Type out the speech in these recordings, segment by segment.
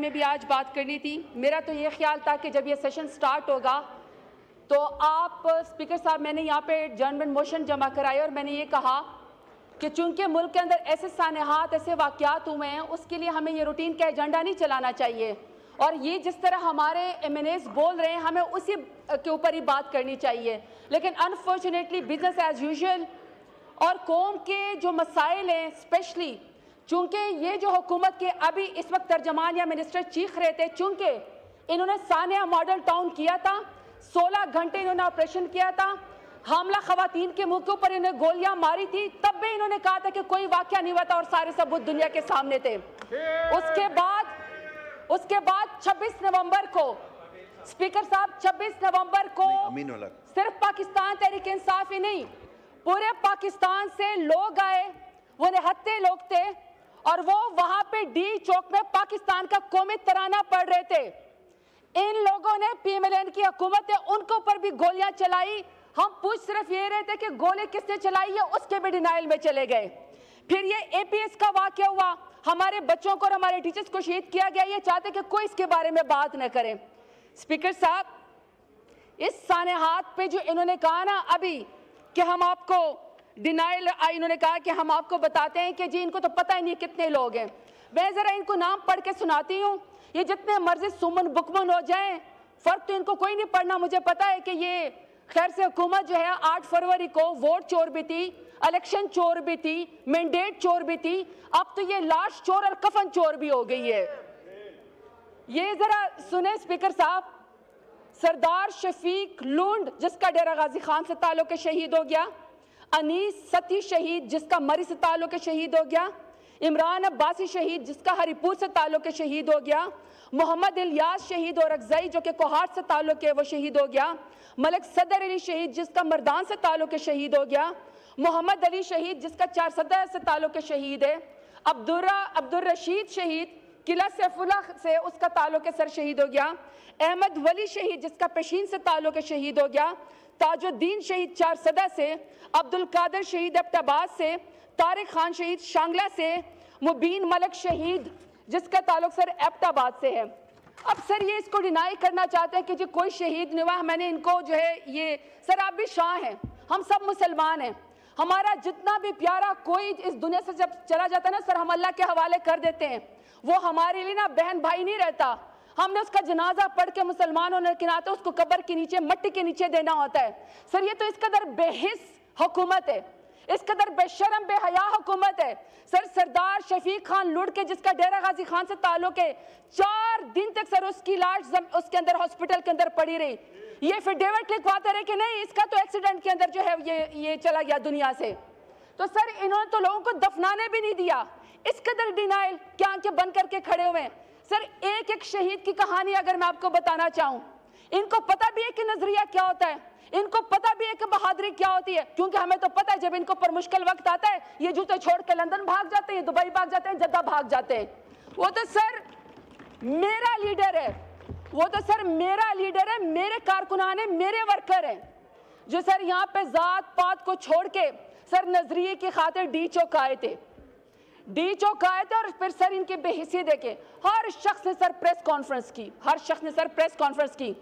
میں بھی آج بات کرنی تھی. میرا تو یہ خیال تھا کہ جب یہ سیشن سٹارٹ ہوگا تو آپ اسپیکر صاحب میں نے یہاں پہ ایڈجرنمنٹ موشن جمع کرائے اور میں نے یہ کہا کہ چونکہ ملک کے اندر ایسے سانحات ایسے واقعات ہوئے ہیں اس کے لیے ہمیں یہ روٹین کا ایجنڈا نہیں چلانا چاہیے اور یہ جس طرح ہمارے ایم این ایز بول رہے ہیں ہمیں اسی کے اوپر ہی بات کرنی چاہیے. لیکن انفارچونیٹلی بزنس ایز یوزول اور قوم کے جو مسائل ہیں اسپیشلی چونکہ یہ جو حکومت کے ابھی اس وقت ترجمان یا منسٹر چیخ رہے تھے چونکہ انہوں نے سانحہ ماڈل ٹاؤن کیا تھا 16 گھنٹے انہوں نے آپریشن کیا تھا حاملہ خواتین کے منہ کے اوپر انہوں نے گولیاں ماری تھی تب بھی انہوں نے کہا تھا کہ کوئی واقعہ نہیں ہوا تھا اور سارے ثبوت دنیا کے سامنے تھے. اس کے بعد 26 نومبر کو اسپیکر صاحب 26 نومبر کو صرف پاکستان تحریک انصاف ہی نہیں پورے پاکستان سے لوگ آئے وہ نہتے لوگ تھے اور وہ وہاں پہ ڈی چوک میں پاکستان کا قومی ترانہ پڑھ رہے تھے. ان لوگوں نے پی ایم ایل این کی حکومت ہے ان کے اوپر بھی گولیاں چلائی. ہم پوچھ صرف یہ رہے تھے کہ گولے کس نے چلائی ہے اس کے بھی ڈینائل میں چلے گئے. پھر یہ اے پی ایس کا واقعہ ہوا ہمارے بچوں کو اور ہمارے ٹیچرز کو شہید کیا گیا یہ چاہتے کہ کوئی اس کے بارے میں بات نہ کرے. اسپیکر صاحب اس سانحات پہ جو انہوں نے کہا نا ابھی کہ ہم آپ کو ڈینائل انہوں نے کہا کہ ہم آپ کو بتاتے ہیں کہ جی ان کو تو پتہ ہی نہیں کتنے لوگ ہیں. میں ذرا ان کو نام پڑھ کے سناتی ہوں یہ جتنے مرضی سمن بکمن ہو جائیں فرق تو ان کو کوئی نہیں پڑنا. مجھے پتا ہے کہ یہ خیر سے حکومت جو ہے 8 فروری کو ووٹ چور بھی تھی الیکشن چور بھی تھی مینڈیٹ چور بھی تھی اب تو یہ لاش چور اور کفن چور بھی ہو گئی ہے. یہ ذرا سنیں اسپیکر صاحب سردار شفیق لونڈ جس کا ڈیرہ غازی خان سے تعلق ہے شہید ہو گیا. انیس ستی شہید جس کا مری سے تعلق ہے شہید ہو گیا. عمران عباسی شہید جس کا ہری پور سے تعلق ہے شہید ہو گیا. محمد الیاس شہید اور اکزئی جو کہ کوہاٹ سے تعلق ہے وہ شہید ہو گیا. ملک صدر علی شہید جس کا مردان سے تعلق ہے شہید ہو گیا. محمد علی شہید جس کا چار صدر سے تعلق ہے شہید ہے. عبدالرشید شہید قلعہ سیف اللہ سے اس کا تعلق ہے سر شہید ہو گیا. احمد ولی شہید جس کا پیشین سے تعلق ہے شہید ہو گیا. تاج الدین شہید چار صدر سے. عبدالقادر شہید ایبٹ آباد سے. طارق خان شہید شانگلہ سے. مبین ملک شہید جس کا تعلق سر ایبٹ آباد سے ہے. اب سر یہ اس کو ڈینائی کرنا چاہتے ہیں کہ جی کوئی شہید نہیں ہوا. میں نے ان کو جو ہے یہ سر آپ بھی شاہ ہیں ہم سب مسلمان ہیں ہمارا جتنا بھی پیارا کوئی اس دنیا سے جب چلا جاتا ہے نا سر ہم اللہ کے حوالے کر دیتے ہیں. وہ ہمارے لیے نا بہن بھائی نہیں رہتا. ہم نے اس کا جنازہ پڑھ کے مسلمانوں نے کناتے اس کو قبر کے نیچے مٹی کے نیچے دینا ہوتا ہے. سر یہ تو اس قدر بے حس حکومت ہے اس قدر بے شرم بے حیا حکومت ہے. سر سردار شفیق خان لوٹ کے جس کا ڈیرہ غازی خان سے تعلق ہے 4 دن تک سر اس کی لاش اس کے اندر ہاسپٹل کے اندر پڑی رہی. یہ پھر ڈیوڈ لکھواتے رہے کہ نہیں اس کا تو ایکسیڈنٹ کے اندر جو ہے یہ چلا گیا دنیا سے. تو سر انہوں نے تو لوگوں کو دفنانے بھی نہیں دیا. اس قدر ڈینائل کیا آنکھیں بند کر کے کھڑے ہوئے ہیں. سر ایک ایک شہید کی کہانی اگر میں آپ کو بتانا چاہوں ان کو پتہ بھی ہے کہ نظریہ کیا ہوتا ہے ان کو پتہ بھی ہے کہ بہادری کیا ہوتی ہے کیونکہ ہمیں تو پتہ ہے جب ان کو پر مشکل وقت آتا ہے یہ جوتے چھوڑ کے لندن بھاگ جاتے ہیں دبئی بھاگ جاتے ہیں جدہ بھاگ جاتے ہیں. وہ تو سر میرا لیڈر ہے وہ تو سر میرا لیڈر ہے میرے کارکنان ہیں میرے ورکر ہیں جو سر یہاں پہ ذات پات کو چھوڑ کے سر نظریے کی خاطر ڈی چوک آئے تھے اور پھر سر ان کی بے حسی دیکھیں ہر شخص نے سر پریس کانفرنس کی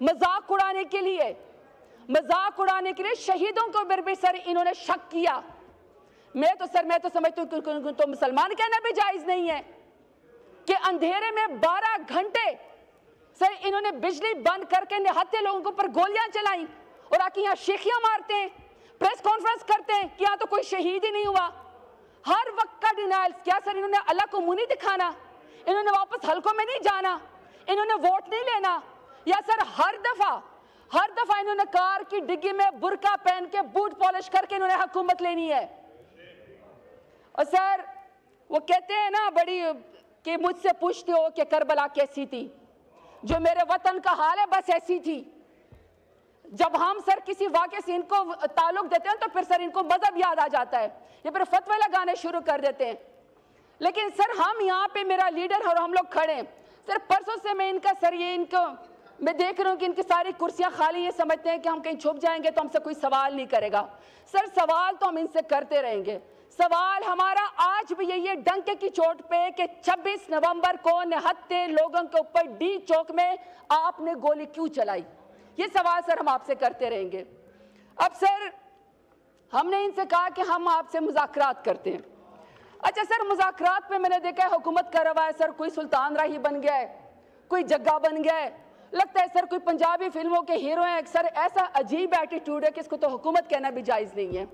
مذاق اڑانے کے لیے شہیدوں کو بھی سر انہوں نے شک کیا. میں تو سمجھتا ہوں تو مسلمان کہنا بھی جائز نہیں ہے کہ اندھیرے میں 12 گھنٹے سر انہوں نے بجلی بند کر کے نہتے لوگوں کے اوپر گولیاں چلائیں اور آ کے یہاں شیخیاں مارتے ہیں پریس کانفرنس کرتے ہیں کہ یہاں تو کوئی شہید ہی نہیں ہوا. ہر وقت کا ڈینائلز کیا سر انہوں نے اللہ کو منہ نہیں دکھانا انہوں نے واپس حلقوں میں نہیں جانا انہوں نے ووٹ نہیں لینا یا سر ہر دفعہ انہوں نے کار کی ڈگی میں برقع پہن کے بوٹ پالش کر کے انہوں نے حکومت لینی ہے. اور سر وہ کہتے ہیں نا بڑی کہ مجھ سے پوچھتے ہو کہ کربلا کیسی تھی جو میرے وطن کا حال ہے بس ایسی تھی. جب ہم سر کسی واقعے سے ان کو تعلق دیتے ہیں تو پھر سر ان کو مذہب یاد آ جاتا ہے یہ پھر فتوے لگانے شروع کر دیتے ہیں. لیکن سر ہم یہاں پہ میرا لیڈر اور ہم لوگ کھڑے ہیں سر پرسوں سے میں ان کا سر یہ ان کو میں دیکھ رہا ہوں کہ ان کی ساری کرسیاں خالی یہ سمجھتے ہیں کہ ہم کہیں چھپ جائیں گے تو ہم سے کوئی سوال نہیں کرے گا. سر سوال تو ہم ان سے کرتے رہیں گے سوال ہمارا آج بھی یہی ہے ڈنکے کی چوٹ پہ کہ 26 نومبر کو نہتے لوگوں کے اوپر ڈی چوک میں آپ نے گولی کیوں چلائی؟ یہ سوال سر ہم آپ سے کرتے رہیں گے۔ اب سر ہم نے ان سے کہا کہ ہم آپ سے مذاکرات کرتے ہیں۔ اچھا سر مذاکرات میں نے دیکھا ہے حکومت کر رہا ہے سر، کوئی سلطان راہی بن گیا ہے، کوئی جگہ بن گیا ہے، لگتا ہے سر کوئی پنجابی فلموں کے ہیرو ہیں، سر ایسا عجیب ایٹیٹیوڈ ہے کہ اس کو تو حکومت کہنا بھی جائز نہیں ہے۔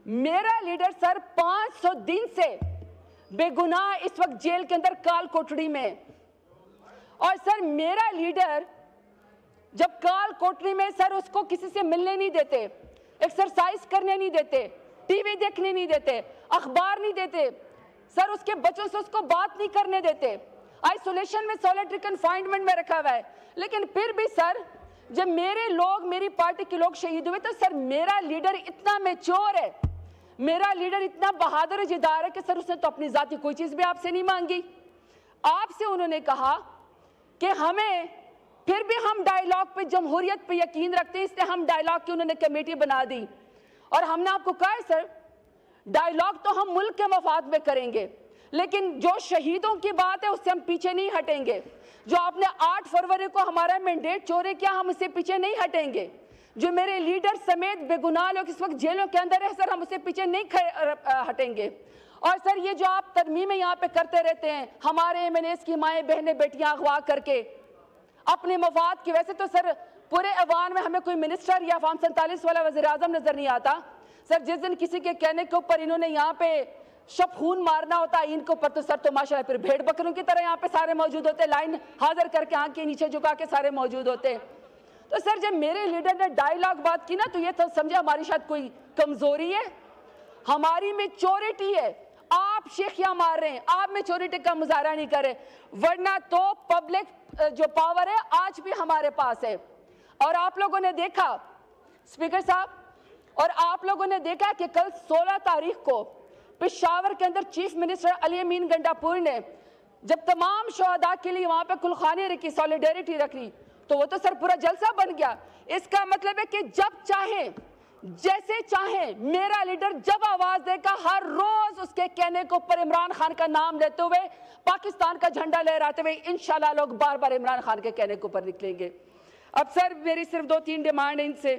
میرا لیڈر سر 500 دن سے بے گناہ اس وقت جیل کے اندر کال کوٹڑی میں، اور سر میرا لیڈر جب کال کوٹڑی میں سر اس کو کسی سے ملنے نہیں دیتے، ایکسرسائز کرنے نہیں دیتے، ٹی وی دیکھنے نہیں دیتے، اخبار نہیں دیتے، سر اس کے بچوں سے اس کو بات نہیں کرنے دیتے، آئسولیشن میں سولیٹری کنفائنمنٹ میں رکھا ہوا ہے۔ لیکن پھر بھی سر جب میرے لوگ میری پارٹی کے لوگ شہید ہوئے تو سر میرا لیڈر اتنا میچور ہے، میرا لیڈر اتنا بہادر جدار ہے کہ سر اس نے تو اپنی ذاتی کوئی چیز بھی آپ سے نہیں مانگی۔ آپ سے انہوں نے کہا کہ ہمیں پھر بھی ہم ڈائیلاگ پہ جمہوریت پہ یقین رکھتے ہیں، اس لیے ہم ڈائیلاگ کی انہوں نے کمیٹی بنا دی، اور ہم نے آپ کو کہا ہے سر ڈائیلاگ تو ہم ملک کے مفاد میں کریں گے، لیکن جو شہیدوں کی بات ہے اس سے ہم پیچھے نہیں ہٹیں گے۔ جو آپ نے 8 فروری کو ہمارا مینڈیٹ چورے کیا، ہم اس سے پیچھے نہیں ہٹیں گے۔ جو میرے لیڈر سمیت بے گناہ لوگ اس وقت جیلوں کے اندر ہے سر، ہم اس سے پیچھے نہیں ہٹیں گے۔ اور سر یہ جو آپ ترمیمیں یہاں پہ کرتے رہتے ہیں، ہمارے MNAs کی مائیں بہنیں بیٹیاں اغوا کر کے اپنے مفاد کی، ویسے تو سر پورے ایوان میں ہمیں کوئی منسٹر یا فارم 47 والا وزیر اعظم نظر نہیں آتا۔ سر جس دن کسی کے کہنے کے اوپر انہوں نے یہاں پہ شب خون مارنا ہوتا ہے ان کے اوپر تو سر تو ماشاءاللہ پھر بھیڑ بکروں کی طرح یہاں پہ سارے موجود ہوتے، لائن حاضر کر کے آنکھ کے نیچے جھکا کے سارے موجود ہوتے۔ تو سر جب میرے لیڈر نے ڈائیلاگ بات کی نا تو یہ تو سمجھے ہماری شاید کوئی کمزوری ہے، ہماری میچورٹی ہے۔ آپ شیخیاں مار رہے ہیں، آپ میچورٹی کا مظاہرہ نہیں کر رہے، ورنہ تو پبلک جو پاور ہے آج بھی ہمارے پاس ہے۔ اور آپ لوگوں نے دیکھا اسپیکر صاحب، اور آپ لوگوں نے دیکھا کہ کل 16 تاریخ کو پشاور کے اندر چیف منسٹر علی امین گنڈاپور نے جب تمام شہداء کے لیے وہاں پہ کلخانی رکھی، سولیڈیریٹی رکھی، تو وہ تو سر پورا جلسہ بن گیا۔ اس کا مطلب ہے کہ جب چاہیں جیسے چاہیں میرا لیڈر جب آواز دے گا، ہر روز اس کے کہنے کے اوپر عمران خان کا نام لیتے ہوئے، پاکستان کا جھنڈا لہراتے ہوئے انشاءاللہ لوگ بار بار عمران خان کے کہنے کے اوپر نکلیں گے۔ اب سر میری صرف 2-3 ڈیمانڈ ہیں ان سے۔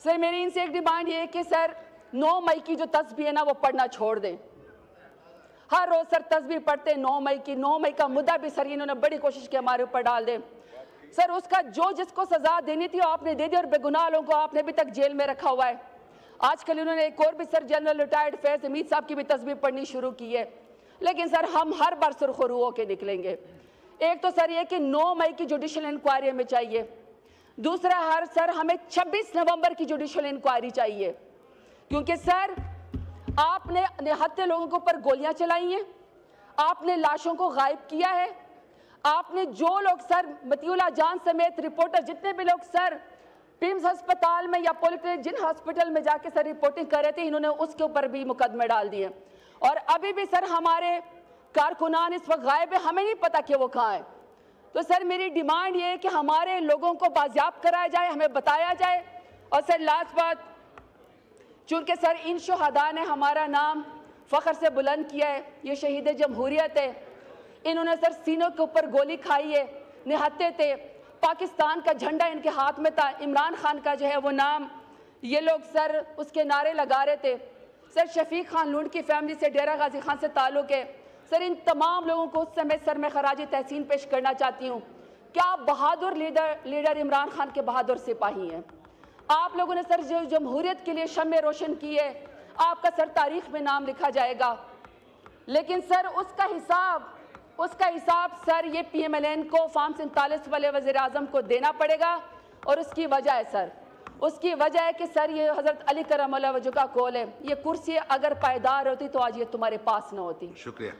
سر میری ان سے ایک ڈیمانڈ یہ ہے کہ سر 9 مئی کی جو تسبیح ہے نا وہ پڑھنا چھوڑ دیں۔ ہر روز سر تسبیح پڑھتے 9 مئی کی، 9 مئی کا مدعا بھی سر انہوں نے بڑی کوشش کی ہمارے اوپر ڈال دیں۔ سر اس کا جو جس کو سزا دینی تھی آپ نے دے دی، اور بے گناہ لوگوں کو آپ نے ابھی تک جیل میں رکھا ہوا ہے۔ آج کل انہوں نے ایک اور بھی سر جنرل ریٹائرڈ فیض حمید صاحب کی بھی تسبیح پڑھنی شروع کی ہے، لیکن سر ہم ہر بار سرخرو ہو کے نکلیں گے۔ ایک تو سر یہ کہ 9 مئی کی جوڈیشل انکوائری ہمیں چاہیے، دوسرا سر ہمیں 26 نومبر کی جوڈیشل انکوائری چاہیے، کیونکہ سر آپ نے نہتے لوگوں کے اوپر گولیاں چلائی ہیں، آپ نے لاشوں کو غائب کیا ہے، آپ نے جو لوگ سر مطیع اللہ جان سمیت رپورٹر جتنے بھی لوگ سر پیمز ہسپتال میں یا پولیکلینک جن ہسپتال میں جا کے سر رپورٹنگ کر رہے تھے، انہوں نے اس کے اوپر بھی مقدمے ڈال دیے، اور ابھی بھی سر ہمارے کارکنان اس وقت غائب ہیں، ہمیں نہیں پتا کہ وہ کہاں ہے۔ تو سر میری ڈیمانڈ یہ ہے کہ ہمارے لوگوں کو بازیاب کرایا جائے، ہمیں بتایا جائے۔ اور سر لاسٹ بات، چونکہ سر ان شہداء نے ہمارا نام فخر سے بلند کیا ہے، یہ شہید جمہوریت ہے، انہوں نے سر سینوں کے اوپر گولی کھائی ہے، نہتے تھے، پاکستان کا جھنڈا ان کے ہاتھ میں تھا، عمران خان کا جو ہے وہ نام، یہ لوگ سر اس کے نعرے لگا رہے تھے۔ سر شفیق خان لونڈ کی فیملی سے ڈیرہ غازی خان سے تعلق ہے۔ سر ان تمام لوگوں کو اس سمے سر میں خراج تحسین پیش کرنا چاہتی ہوں کہ آپ بہادر لیڈر عمران خان کے بہادر سپاہی ہیں، آپ لوگوں نے سر جو جمہوریت کے لیے شمع روشن کی ہے، آپ کا سر تاریخ میں نام لکھا جائے گا، لیکن سر اس کا حساب سر یہ PMLN کو فارم 47 والے وزیر اعظم کو دینا پڑے گا، اور اس کی وجہ ہے سر، اس کی وجہ ہے کہ سر یہ حضرت علی کرم اللہ وجہ کا قول ہے، یہ کرسی اگر پائیدار ہوتی تو آج یہ تمہارے پاس نہ ہوتی۔ شکریہ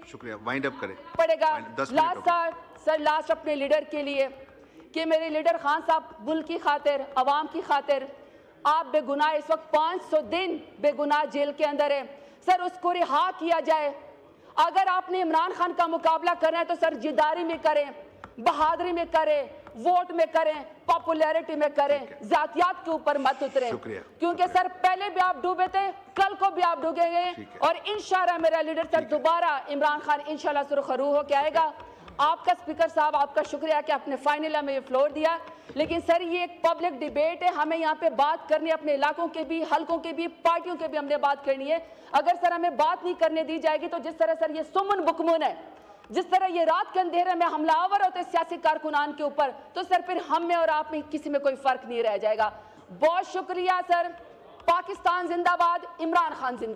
شکریہ، وائنڈ اپ کریں پڑے گا۔ لاسٹ اپنے لیڈر کے لیے کہ میرے لیڈر خان صاحب ملک کی خاطر، عوام کی خاطر، آپ بے گناہ اس وقت 500 دن بے گناہ جیل کے اندر ہے، سر اس کو رہا کیا جائے۔ اگر آپ نے عمران خان کا مقابلہ کرنا ہے تو سر جداری میں کریں، بہادری میں کریں، ووٹ میں کریں, پاپولیرٹی میں کریں, ذاتیات کے اوپر مت اتریں, کیونکہ سر پہلے بھی آپ ڈوبے تھے, کل کو بھی آپ ڈوبیں گے, اور انشاءاللہ میرا لیڈر سر دوبارہ عمران خان انشاءاللہ سرخ روح ہو کے آئے گا. آپ کا اسپیکر صاحب آپ کا شکریہ کہ آپ نے فائنل ہمیں یہ فلور دیا, لیکن سر یہ ایک پبلک ڈیبیٹ ہے, ہمیں یہاں پہ بات کرنی ہے, اپنے علاقوں کے بھی, حلقوں کے بھی, پارٹیوں کے بھی ہم نے بات کرنی ہے. اگر سر ہمیں بات نہیں کرنے دی جائے گی تو جس طرح سر یہ سمن بکمن ہے, جس طرح یہ رات کے اندھیرے میں حملہ آور ہوتے سیاسی کارکنان کے اوپر, تو سر پھر ہم میں اور آپ میں کسی میں کوئی فرق نہیں رہ جائے گا. بہت شکریہ سر. پاکستان زندہ باد, عمران خان زندہ